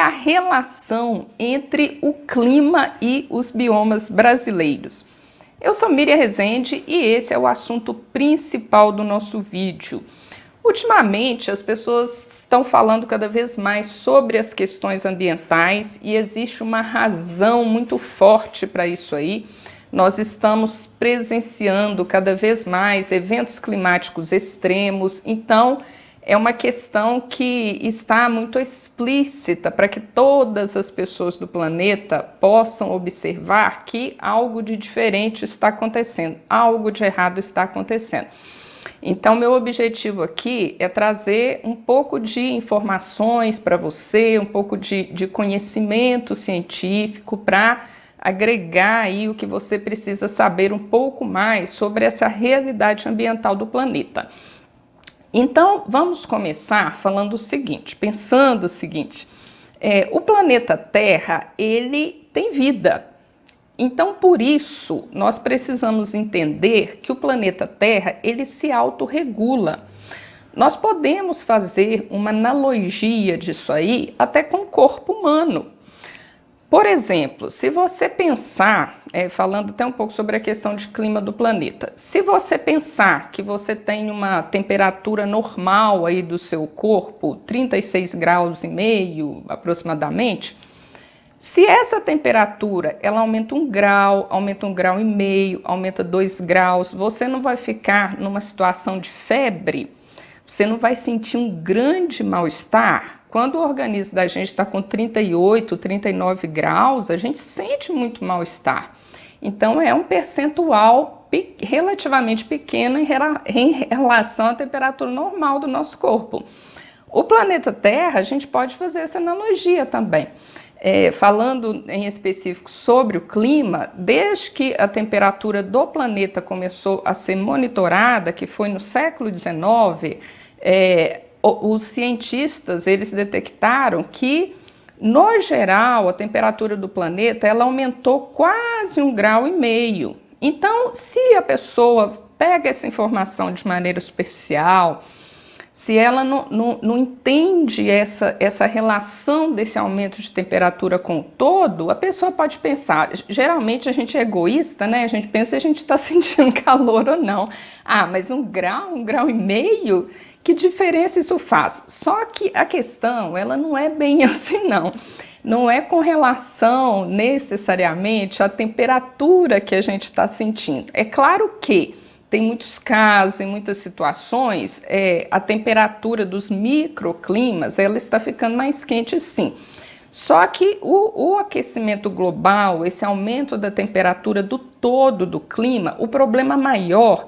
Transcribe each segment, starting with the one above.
a relação entre o clima e os biomas brasileiros? Eu sou Miriam Rezende e esse é o assunto principal do nosso vídeo. Ultimamente, as pessoas estão falando cada vez mais sobre as questões ambientais e existe uma razão muito forte para isso aí. Nós estamos presenciando cada vez mais eventos climáticos extremos, então é uma questão que está muito explícita para que todas as pessoas do planeta possam observar que algo de diferente está acontecendo, algo de errado está acontecendo. Então, meu objetivo aqui é trazer um pouco de informações para você, um pouco de conhecimento científico para agregar aí o que você precisa saber um pouco mais sobre essa realidade ambiental do planeta. Então, vamos começar falando o seguinte, pensando o seguinte, o planeta Terra, ele tem vida. Então, por isso, nós precisamos entender que o planeta Terra, ele se autorregula. Nós podemos fazer uma analogia disso aí até com o corpo humano. Por exemplo, se você pensar, falando até um pouco sobre a questão de clima do planeta, se você pensar que você tem uma temperatura normal aí do seu corpo, 36 graus e meio aproximadamente, se essa temperatura ela aumenta 1 grau, aumenta 1 grau e meio, aumenta 2 graus, você não vai ficar numa situação de febre, você não vai sentir um grande mal-estar. Quando o organismo da gente está com 38, 39 graus, a gente sente muito mal-estar. Então, é um percentual relativamente pequeno em relação à temperatura normal do nosso corpo. O planeta Terra, a gente pode fazer essa analogia também. Falando em específico sobre o clima, desde que a temperatura do planeta começou a ser monitorada, que foi no século XIX, os cientistas eles detectaram que, no geral, a temperatura do planeta ela aumentou quase 1 grau e meio. Então, se a pessoa pega essa informação de maneira superficial, se ela não entende essa relação desse aumento de temperatura com o todo, a pessoa pode pensar, geralmente a gente é egoísta, né? A gente pensa se a gente está sentindo calor ou não. Ah, mas 1 grau e meio? Que diferença isso faz? Só que a questão, ela não é bem assim, não. Não é com relação necessariamente à temperatura que a gente está sentindo. É claro que tem muitos casos, em muitas situações, a temperatura dos microclimas ela está ficando mais quente, sim. Só que o aquecimento global, esse aumento da temperatura do todo do clima, o problema maior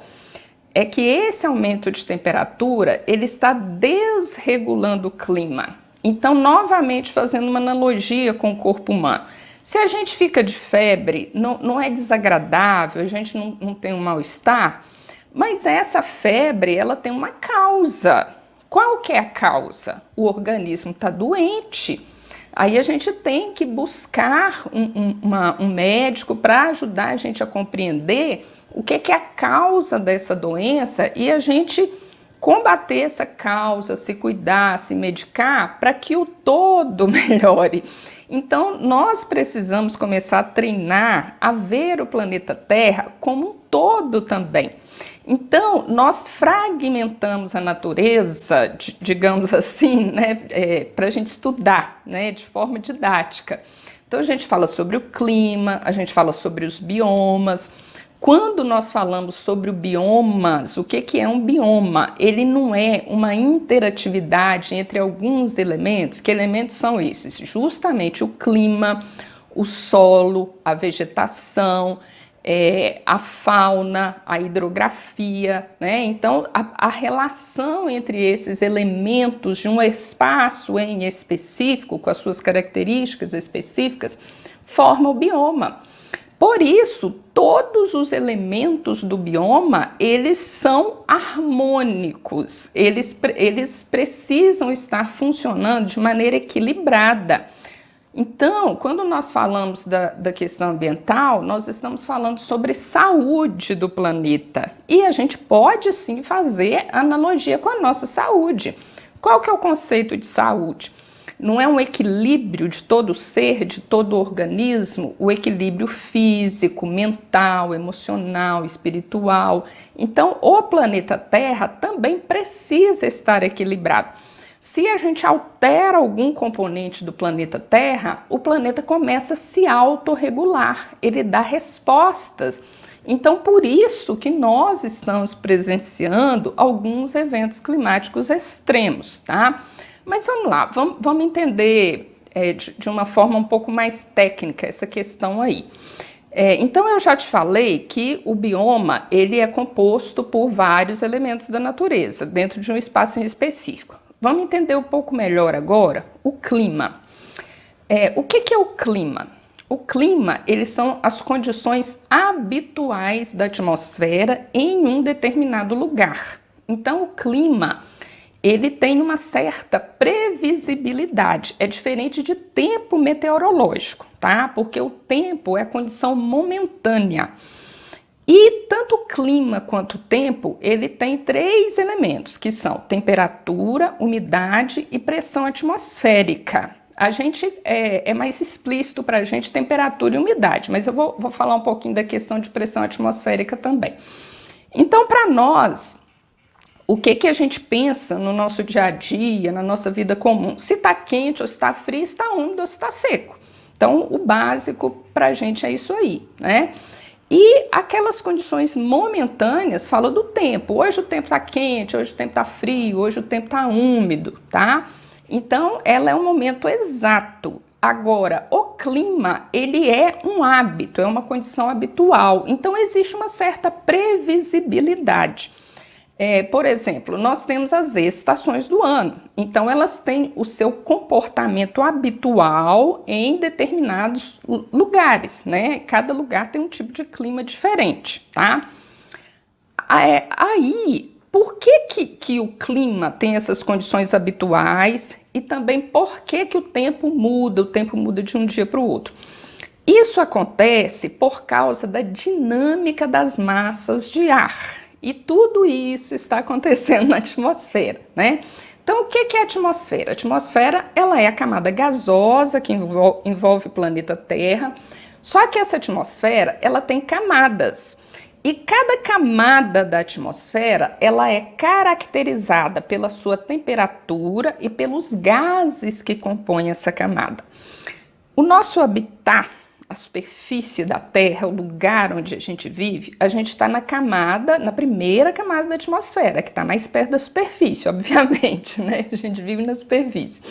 é que esse aumento de temperatura ele está desregulando o clima. Então, novamente, fazendo uma analogia com o corpo humano. Se a gente fica de febre, não é desagradável, a gente não tem um mal-estar, mas essa febre, ela tem uma causa. Qual que é a causa? O organismo está doente. Aí a gente tem que buscar um médico para ajudar a gente a compreender o que é a causa dessa doença e a gente combater essa causa, se cuidar, se medicar para que o todo melhore. Então, nós precisamos começar a treinar a ver o planeta Terra como um todo também. Então, nós fragmentamos a natureza, digamos assim, né, para a gente estudar, né, de forma didática. Então, a gente fala sobre o clima, a gente fala sobre os biomas. Quando nós falamos sobre o biomas, o que é um bioma? Ele não é uma interatividade entre alguns elementos. Que elementos são esses? Justamente o clima, o solo, a vegetação, a fauna, a hidrografia, né? Então, a relação entre esses elementos de um espaço em específico, com as suas características específicas, forma o bioma. Por isso, todos os elementos do bioma, eles são harmônicos, eles precisam estar funcionando de maneira equilibrada. Então, quando nós falamos da questão ambiental, nós estamos falando sobre saúde do planeta. E a gente pode sim fazer analogia com a nossa saúde. Qual que é o conceito de saúde? Não é um equilíbrio de todo ser, de todo organismo, o equilíbrio físico, mental, emocional, espiritual. Então, o planeta Terra também precisa estar equilibrado. Se a gente altera algum componente do planeta Terra, o planeta começa a se autorregular, ele dá respostas. Então, por isso que nós estamos presenciando alguns eventos climáticos extremos, tá? Mas vamos lá, vamos entender de uma forma um pouco mais técnica essa questão aí. Então, eu já te falei que o bioma ele é composto por vários elementos da natureza, dentro de um espaço em específico. Vamos entender um pouco melhor agora o clima. O que é o clima? O clima, eles são as condições habituais da atmosfera em um determinado lugar. Então, o clima, ele tem uma certa previsibilidade. É diferente de tempo meteorológico, tá? Porque o tempo é a condição momentânea. E tanto o clima quanto o tempo, ele tem 3 elementos, que são temperatura, umidade e pressão atmosférica. A gente é mais explícito para a gente temperatura e umidade, mas eu vou falar um pouquinho da questão de pressão atmosférica também. Então, para nós, o que a gente pensa no nosso dia a dia, na nossa vida comum? Se está quente ou se está frio, se está úmido ou se está seco. Então, o básico para a gente é isso aí, né? E aquelas condições momentâneas falam do tempo. Hoje o tempo está quente, hoje o tempo está frio, hoje o tempo está úmido, tá? Então, ela é um momento exato. Agora, o clima, ele é um hábito, é uma condição habitual. Então, existe uma certa previsibilidade. Por exemplo, nós temos as estações do ano. Então, elas têm o seu comportamento habitual em determinados lugares, né? Cada lugar tem um tipo de clima diferente, tá? Aí, por que o clima tem essas condições habituais e também por que o tempo muda de um dia para o outro? Isso acontece por causa da dinâmica das massas de ar. E tudo isso está acontecendo na atmosfera, né? Então, o que é a atmosfera? A atmosfera, ela é a camada gasosa que envolve o planeta Terra. Só que essa atmosfera, ela tem camadas. E cada camada da atmosfera, ela é caracterizada pela sua temperatura e pelos gases que compõem essa camada. O nosso habitat, a superfície da Terra, o lugar onde a gente vive, a gente está na primeira camada da atmosfera, que está mais perto da superfície, obviamente, né? A gente vive na superfície.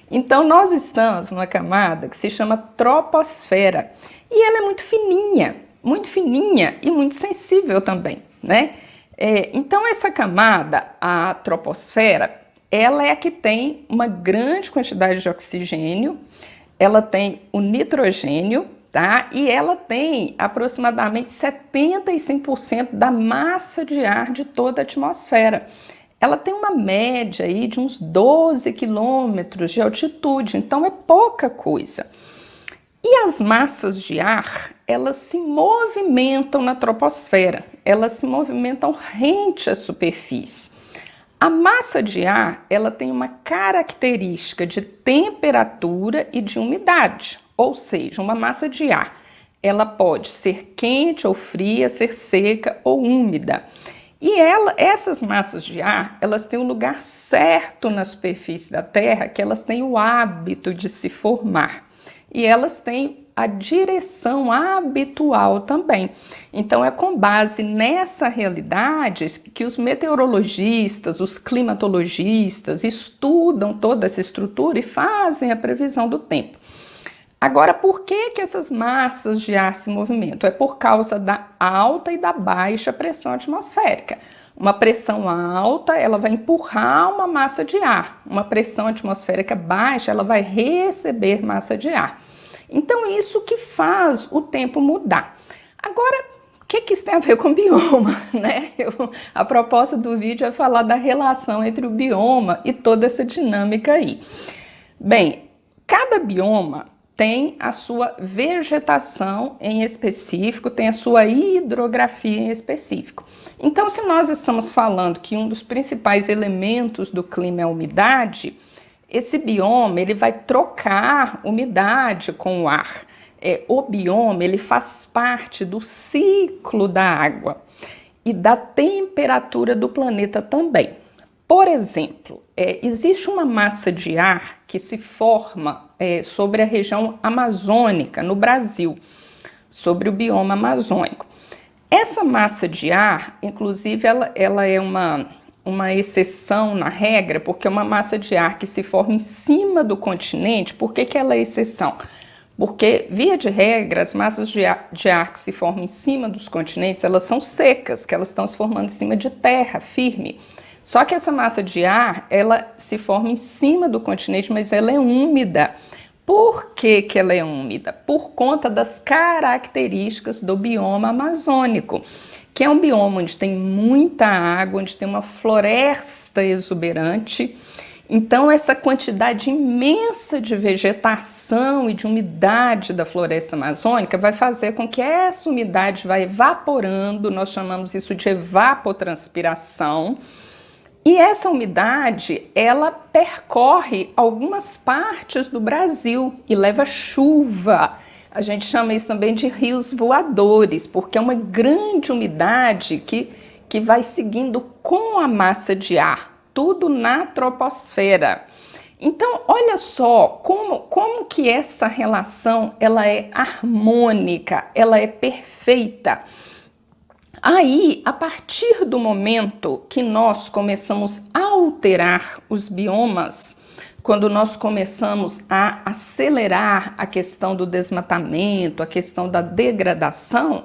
Então, nós estamos numa camada que se chama troposfera, e ela é muito fininha e muito sensível também, né? Então, essa camada, a troposfera, ela é a que tem uma grande quantidade de oxigênio, ela tem o nitrogênio, tá? E ela tem aproximadamente 75% da massa de ar de toda a atmosfera. Ela tem uma média aí de uns 12 quilômetros de altitude, então é pouca coisa. E as massas de ar, elas se movimentam na troposfera, elas se movimentam rente à superfície. A massa de ar, ela tem uma característica de temperatura e de umidade, ou seja, uma massa de ar, ela pode ser quente ou fria, ser seca ou úmida. E essas massas de ar, elas têm um lugar certo na superfície da Terra, que elas têm o hábito de se formar. E elas têm a direção habitual também. Então, é com base nessa realidade que os meteorologistas, os climatologistas estudam toda essa estrutura e fazem a previsão do tempo. Agora, por que essas massas de ar se movimentam? É por causa da alta e da baixa pressão atmosférica. Uma pressão alta, ela vai empurrar uma massa de ar. Uma pressão atmosférica baixa, ela vai receber massa de ar. Então, isso que faz o tempo mudar. Agora, o que isso tem a ver com o bioma, né? A proposta do vídeo é falar da relação entre o bioma e toda essa dinâmica aí. Bem, cada bioma tem a sua vegetação em específico, tem a sua hidrografia em específico. Então, se nós estamos falando que um dos principais elementos do clima é a umidade, esse bioma ele vai trocar umidade com o ar. O bioma ele faz parte do ciclo da água e da temperatura do planeta também. Por exemplo, existe uma massa de ar que se forma sobre a região amazônica, no Brasil, sobre o bioma amazônico. Essa massa de ar, inclusive, ela é uma exceção na regra, porque é uma massa de ar que se forma em cima do continente. Por que ela é exceção? Porque, via de regra, as massas de ar que se formam em cima dos continentes, elas são secas, que elas estão se formando em cima de terra firme. Só que essa massa de ar, ela se forma em cima do continente, mas ela é úmida. Por que ela é úmida? Por conta das características do bioma amazônico, que é um bioma onde tem muita água, onde tem uma floresta exuberante. Então, essa quantidade imensa de vegetação e de umidade da floresta amazônica vai fazer com que essa umidade vá evaporando, nós chamamos isso de evapotranspiração. E essa umidade, ela percorre algumas partes do Brasil e leva chuva. A gente chama isso também de rios voadores, porque é uma grande umidade que vai seguindo com a massa de ar, tudo na troposfera. Então, olha só como que essa relação ela é harmônica, ela é perfeita. Aí, a partir do momento que nós começamos a alterar os biomas, quando nós começamos a acelerar a questão do desmatamento, a questão da degradação,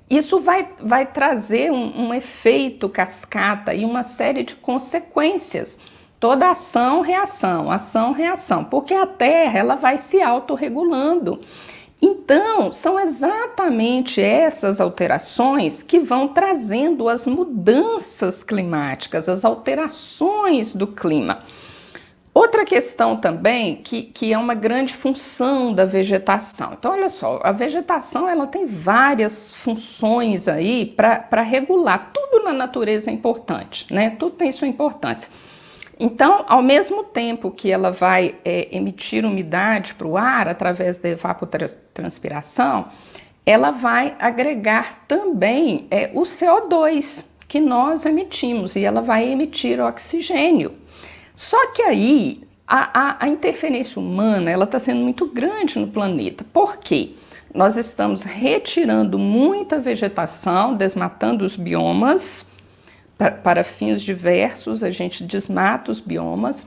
isso vai trazer um efeito cascata e uma série de consequências. Toda ação, reação, porque a Terra ela vai se autorregulando. Então, são exatamente essas alterações que vão trazendo as mudanças climáticas, as alterações do clima. Outra questão também, que é uma grande função da vegetação. Então, olha só, a vegetação ela tem várias funções aí para regular. Tudo na natureza é importante, né? Tudo tem sua importância. Então, ao mesmo tempo que ela vai emitir umidade para o ar através da evapotranspiração, ela vai agregar também o CO2 que nós emitimos e ela vai emitir oxigênio. Só que aí a interferência humana ela está sendo muito grande no planeta. Por quê? Nós estamos retirando muita vegetação, desmatando os biomas. Para fins diversos, a gente desmata os biomas.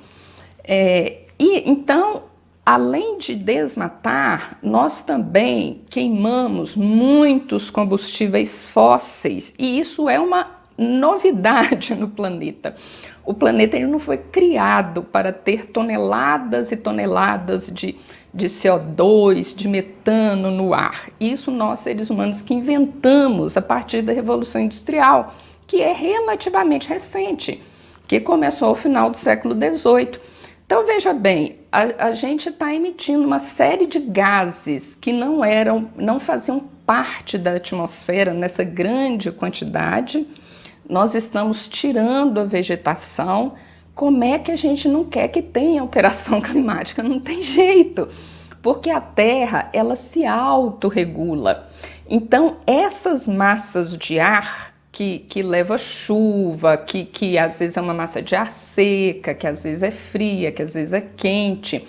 E então, além de desmatar, nós também queimamos muitos combustíveis fósseis. E isso é uma novidade no planeta. O planeta ele não foi criado para ter toneladas e toneladas de CO2, de metano no ar. Isso nós, seres humanos, que inventamos a partir da Revolução Industrial, que é relativamente recente, que começou ao final do século XVIII. Então, veja bem, a gente está emitindo uma série de gases que não faziam parte da atmosfera nessa grande quantidade. Nós estamos tirando a vegetação. Como é que a gente não quer que tenha alteração climática? Não tem jeito, porque a Terra ela se autorregula. Então, essas massas de ar que leva chuva, que às vezes é uma massa de ar seca, que às vezes é fria, que às vezes é quente,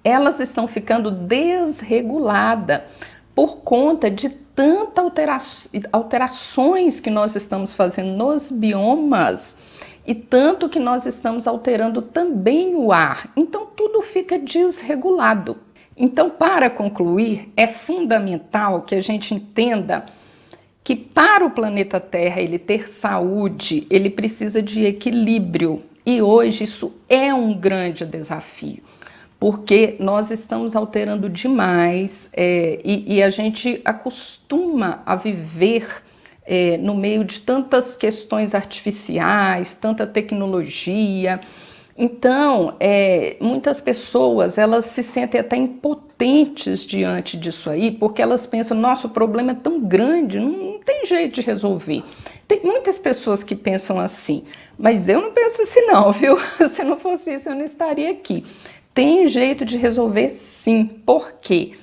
elas estão ficando desreguladas por conta de tantas alterações que nós estamos fazendo nos biomas e tanto que nós estamos alterando também o ar. Então, tudo fica desregulado. Então, para concluir, é fundamental que a gente entenda que para o planeta Terra ele ter saúde, ele precisa de equilíbrio. E hoje isso é um grande desafio, porque nós estamos alterando demais e a gente acostuma a viver no meio de tantas questões artificiais, tanta tecnologia. Então, muitas pessoas, elas se sentem até impotentes diante disso aí, porque elas pensam, nossa, o problema é tão grande, não tem jeito de resolver. Tem muitas pessoas que pensam assim, mas eu não penso assim não, viu? Se não fosse isso, eu não estaria aqui. Tem jeito de resolver sim. Por quê?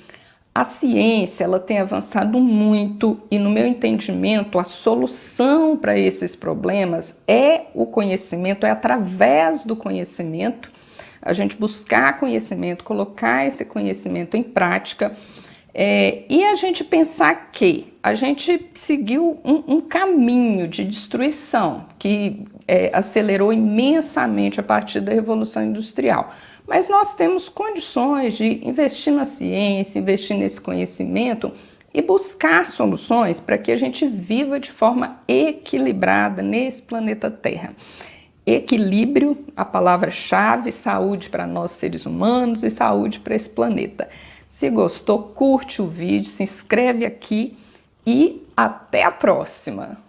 A ciência ela tem avançado muito e, no meu entendimento, a solução para esses problemas é o conhecimento, é através do conhecimento, a gente buscar conhecimento, colocar esse conhecimento em prática e a gente pensar que a gente seguiu um caminho de destruição que acelerou imensamente a partir da Revolução Industrial. Mas nós temos condições de investir na ciência, investir nesse conhecimento e buscar soluções para que a gente viva de forma equilibrada nesse planeta Terra. Equilíbrio, a palavra-chave, saúde para nós seres humanos e saúde para esse planeta. Se gostou, curte o vídeo, se inscreve aqui e até a próxima!